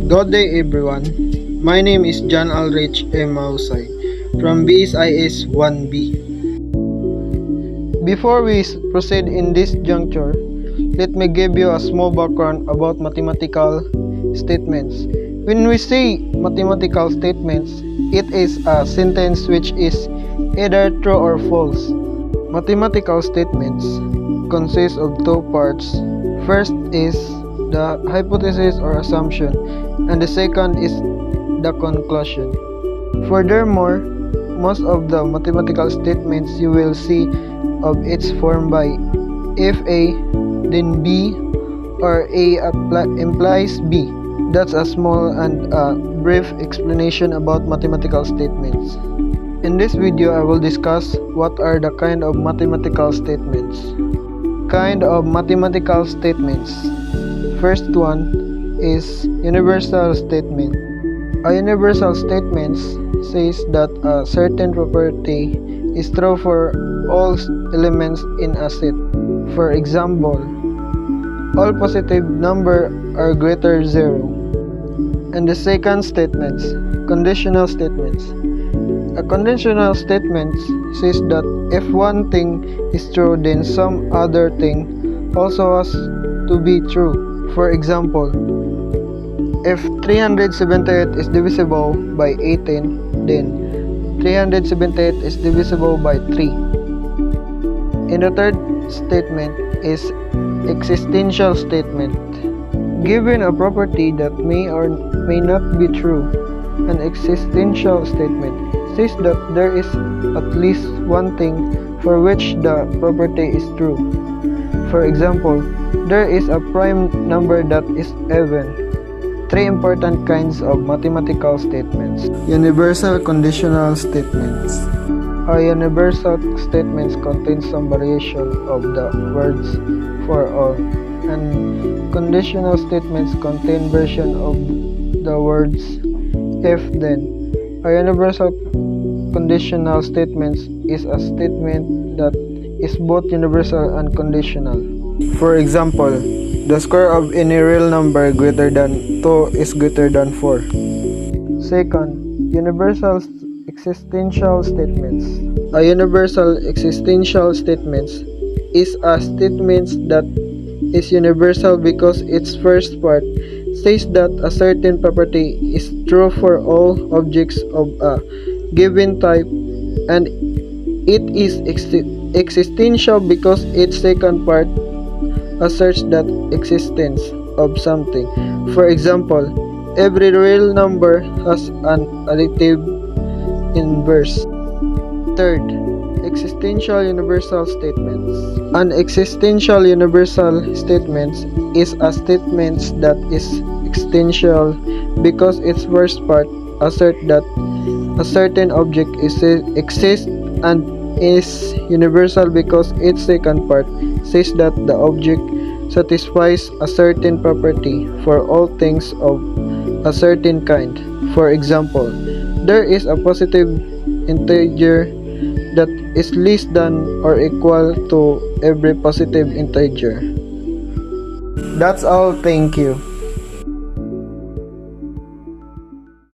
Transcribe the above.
Good day everyone. My name is John Alrich M. Mausay from BSIS 1B. Before we proceed in this juncture, let me give you a small background about mathematical statements. When we say mathematical statements, it is a sentence which is either true or false. Mathematical statements consist of two parts. First is the hypothesis or assumption, and the second is the conclusion. Furthermore, most of the mathematical statements you will see of its form by if A, then B, or A implies B. That's a small and brief explanation about mathematical statements. In this video, I will discuss what are the kind of mathematical statements. Kind of mathematical statements. First one is universal statement. A universal statement says that a certain property is true for all elements in a set. For example, all positive numbers are greater than 0. And the second statement, conditional statements. A conditional statement says that if one thing is true, then some other thing also has to be true. For example, if 378 is divisible by 18, then 378 is divisible by 3. And the third statement is existential statement. Given a property that may or may not be true, an existential statement says that there is at least one thing for which the property is true. For example, there is a prime number that is even. Three important kinds of mathematical statements. Universal conditional statements. A universal statements contain some variation of the words for all, and conditional statements contain version of the words if then. A universal conditional statements is a statement that is both universal and conditional. For example, the square of any real number greater than 2 is greater than 4. Second, universal existential statements. A universal existential statement is a statement that is universal because its first part says that a certain property is true for all objects of a given type, and it is existential because its second part asserts that existence of something. For example, every real number has an additive inverse. Third, existential universal statements. An existential universal statement is a statement that is existential because its first part asserts that a certain object exists, and is universal because its second part says that the object satisfies a certain property for all things of a certain kind. For example, there is a positive integer that is less than or equal to every positive integer. That's all. Thank you.